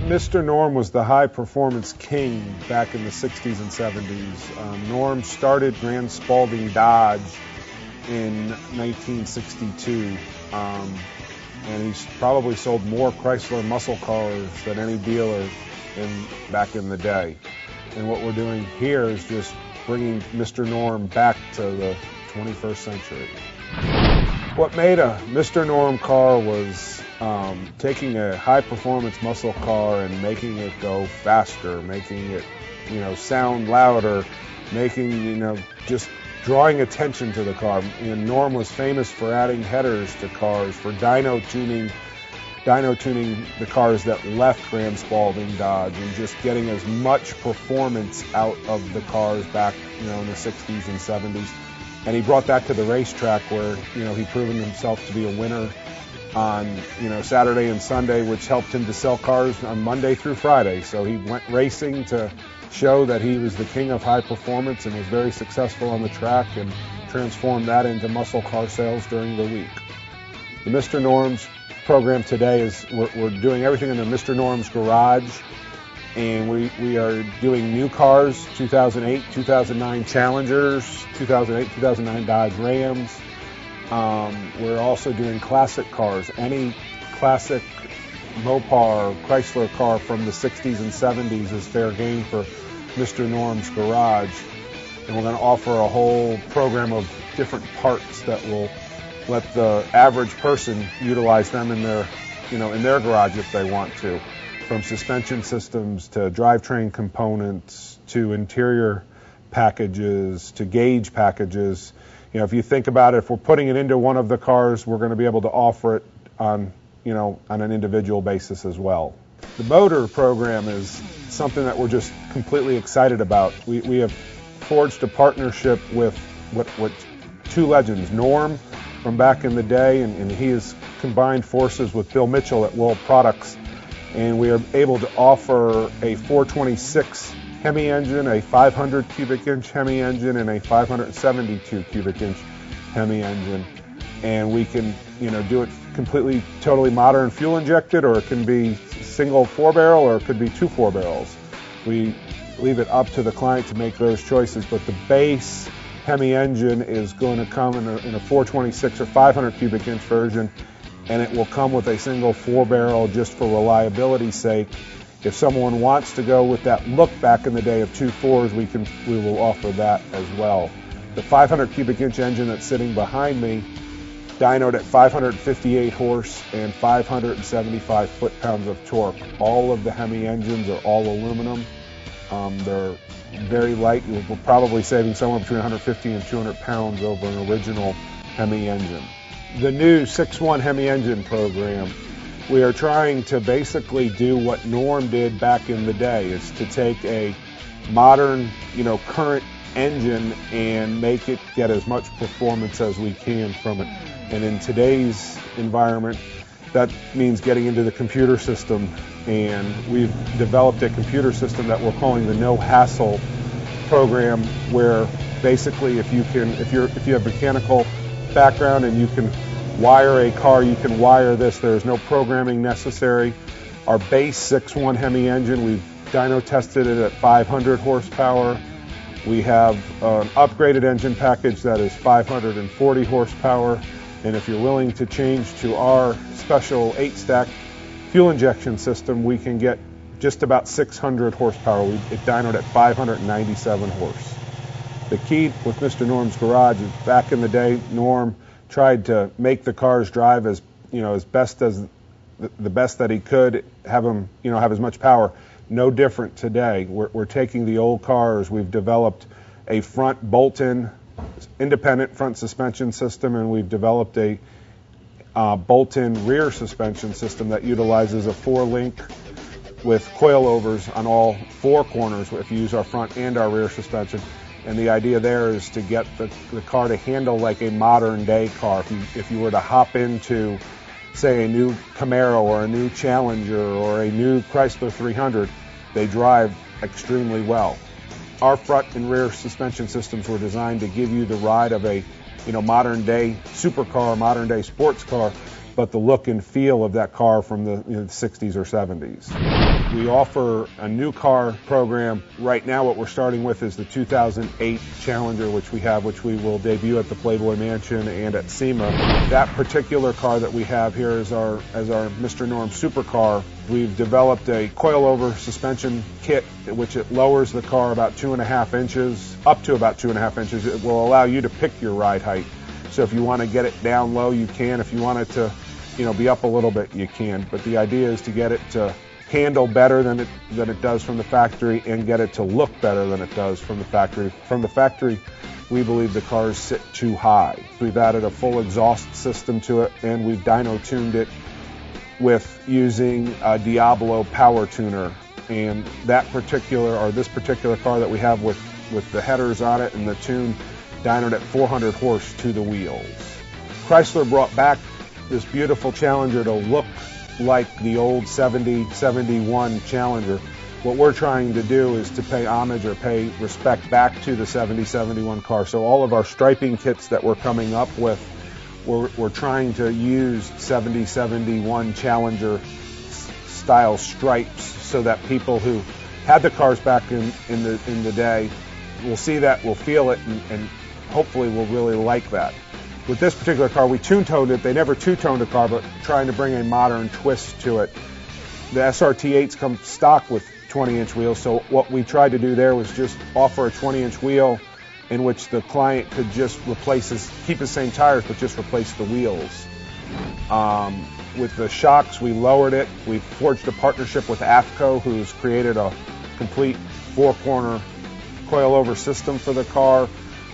Mr. Norm was the high-performance king back in the 60s and 70s. Norm started Grand Spalding Dodge in 1962, and he's probably sold more Chrysler muscle cars than any dealer back in the day. And what we're doing here is just bringing Mr. Norm back to the 21st century. What made a Mr. Norm car was taking a high-performance muscle car and making it go faster, making it, sound louder, making, just drawing attention to the car. Norm was famous for adding headers to cars, for dyno tuning the cars that left Grand Spalding Dodge, and just getting as much performance out of the cars back, in the 60s and 70s. And he brought that to the racetrack where, he proven himself to be a winner on, Saturday and Sunday, which helped him to sell cars on Monday through Friday. So he went racing to show that he was the king of high performance and was very successful on the track, and transformed that into muscle car sales during the week. The Mr. Norm's program today is we're doing everything in the Mr. Norm's garage, and we are doing new cars, 2008, 2009 Challengers, 2008, 2009 Dodge Rams. We're also doing classic cars. Any classic Mopar Chrysler car from the 60s and 70s is fair game for Mr. Norm's garage. And we're going to offer a whole program of different parts that will let the average person utilize them in their, in their garage if they want to. From suspension systems to drivetrain components to interior packages to gauge packages. If you think about it, if we're putting it into one of the cars, we're going to be able to offer it on, on an individual basis as well. The motor program is something that we're just completely excited about. We have forged a partnership with what two legends, Norm from back in the day, and he has combined forces with Bill Mitchell at World Products, and we are able to offer a 426 HEMI engine, a 500 cubic inch HEMI engine, and a 572 cubic inch HEMI engine. And we can, do it completely, totally modern fuel injected, or it can be single 4-barrel, or it could be 2 4-barrels. We leave it up to the client to make those choices, but the base HEMI engine is going to come in a 426 or 500 cubic inch version, and it will come with a single 4-barrel just for reliability's sake. If someone wants to go with that look back in the day of 2 4s, we will offer that as well. The 500 cubic inch engine that's sitting behind me, dynoed at 558 horse and 575 foot-pounds of torque. All of the HEMI engines are all aluminum. They're very light. We're probably saving somewhere between 150 and 200 pounds over an original HEMI engine. The new 6.1 HEMI engine program, we are trying to basically do what Norm did back in the day, is to take a modern, current engine and make it get as much performance as we can from it. And in today's environment, that means getting into the computer system, and we've developed a computer system that we're calling the No Hassle program, where basically if you have mechanical background and you can wire a car, you can wire this. There's no programming necessary. Our base 6.1 HEMI engine, we've dyno tested it at 500 horsepower. We have an upgraded engine package that is 540 horsepower. And if you're willing to change to our special 8-stack fuel injection system, we can get just about 600 horsepower. It dynoed at 597 horse. The key with Mr. Norm's garage is, back in the day, Norm tried to make the cars drive as best as the best that he could, have them have as much power. No different today. We're taking the old cars. We've developed a front bolt-in independent front suspension system, and we've developed a bolt-in rear suspension system that utilizes a 4-link with coilovers on all 4 corners if you use our front and our rear suspension. And the idea there is to get the car to handle like a modern day car. If you were to hop into, say, a new Camaro or a new Challenger or a new Chrysler 300, they drive extremely well. Our front and rear suspension systems were designed to give you the ride of a modern day supercar, modern day sports car, but the look and feel of that car from the 60s or 70s. We offer a new car program. Right now what we're starting with is the 2008 Challenger, which we will debut at the Playboy Mansion and at SEMA. That particular car that we have here is our Mr. Norm Supercar. We've developed a coilover suspension kit, which it lowers the car about 2.5 inches, up to about 2.5 inches. It will allow you to pick your ride height. So if you want to get it down low, you can. If you want it to, be up a little bit, you can. But the idea is to get it to handle better than it does from the factory and get it to look better than it does from the factory. From the factory, we believe the cars sit too high. We've added a full exhaust system to it, and we've dyno tuned it with using a Diablo power tuner. And this particular car that we have with the headers on it and the tune dynoed at 400 horse to the wheels. Chrysler brought back this beautiful Challenger to look like the old 71 Challenger. What we're trying to do is to pay homage or pay respect back to the 71 car. So all of our striping kits that we're coming up with, we're trying to use 71 Challenger style stripes so that people who had the cars back in the day will see that, will feel it, and hopefully will really like that. With this particular car, we two-toned it. They never two-toned a car, but trying to bring a modern twist to it. The SRT8s come stock with 20-inch wheels, so what we tried to do there was just offer a 20-inch wheel in which the client could just keep the same tires, but just replace the wheels. With the shocks, we lowered it. We forged a partnership with AFCO, who's created a complete four-corner coilover system for the car.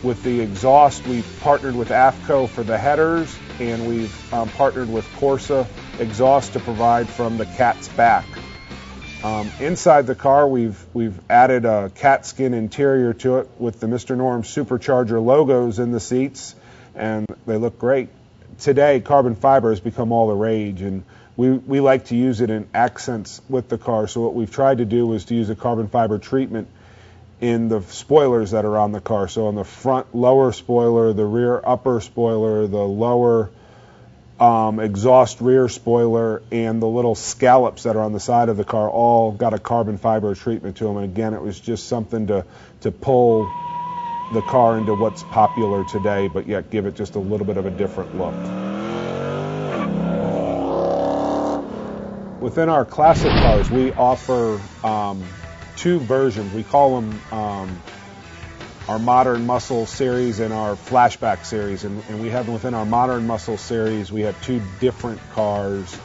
With the exhaust, we've partnered with AFCO for the headers, and we've partnered with Corsa exhaust to provide from the cat's back. Inside the car, we've added a cat skin interior to it with the Mr. Norm Supercharger logos in the seats, and they look great. Today, carbon fiber has become all the rage, and we like to use it in accents with the car. So what we've tried to do is to use a carbon fiber treatment in the spoilers that are on the car. So on the front lower spoiler, the rear upper spoiler, the lower exhaust rear spoiler, and the little scallops that are on the side of the car all got a carbon fiber treatment to them. And again, it was just something to pull the car into what's popular today, but yet give it just a little bit of a different look. Within our classic cars, we offer two versions. We call them our Modern Muscle series and our Flashback series, and we have them within our Modern Muscle series. We have two different cars.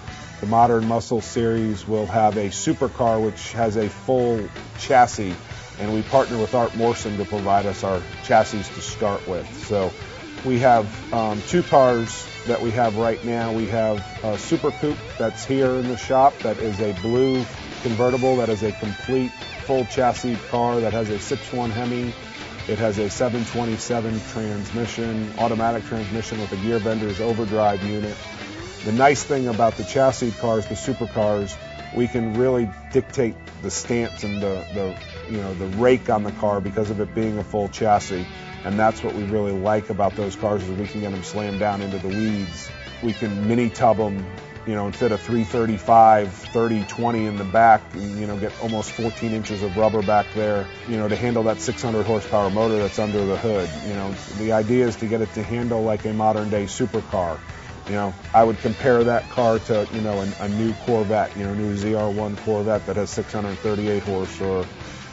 The Modern Muscle series will have a supercar which has a full chassis, and we partner with Art Morrison to provide us our chassis to start with. So we have two cars that we have right now. We have a Super Coupe that's here in the shop that is a blue convertible that is a complete full chassis car that has a 6.1 HEMI. It has a 727 transmission, automatic transmission with a gear bender's overdrive unit. The nice thing about the chassis cars, the supercars, we can really dictate the stance and the rake on the car because of it being a full chassis. And that's what we really like about those cars, is we can get them slammed down into the weeds. We can mini tub them, instead of 335, 30/20 in the back, and, get almost 14 inches of rubber back there, to handle that 600 horsepower motor that's under the hood. The idea is to get it to handle like a modern day supercar. I would compare that car to, a new Corvette, new ZR1 Corvette that has 638 horse, or,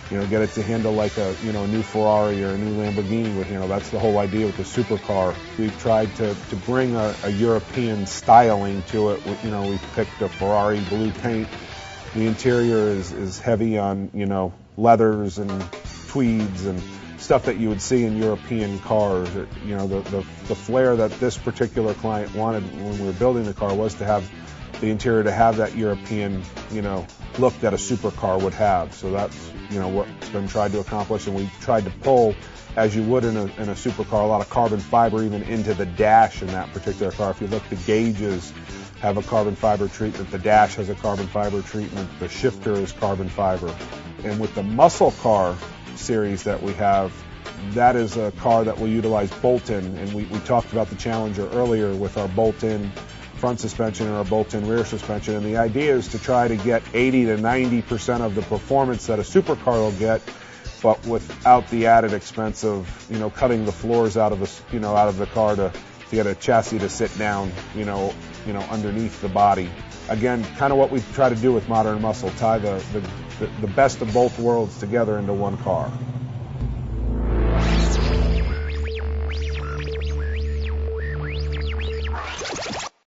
get it to handle like a new Ferrari or a new Lamborghini. That's the whole idea with the supercar. We've tried to bring a European styling to it. We've picked a Ferrari blue paint. The interior is heavy on, leathers and tweeds and stuff that you would see in European cars. The flair that this particular client wanted when we were building the car was to have the interior to have that European, look that a supercar would have. So that's, what's been tried to accomplish, and we tried to pull, as you would in a supercar, a lot of carbon fiber even into the dash in that particular car. If you look, the gauges have a carbon fiber treatment, the dash has a carbon fiber treatment, the shifter is carbon fiber. And with the muscle car series that we have, that is a car that will utilize bolt-in, and we talked about the Challenger earlier with our bolt-in front suspension or a bolt-in rear suspension. And the idea is to try to get 80 to 90% of the performance that a supercar will get, but without the added expense of, cutting the floors out of the car to get a chassis to sit down, underneath the body. Again, kind of what we try to do with Modern Muscle, tie the best of both worlds together into one car.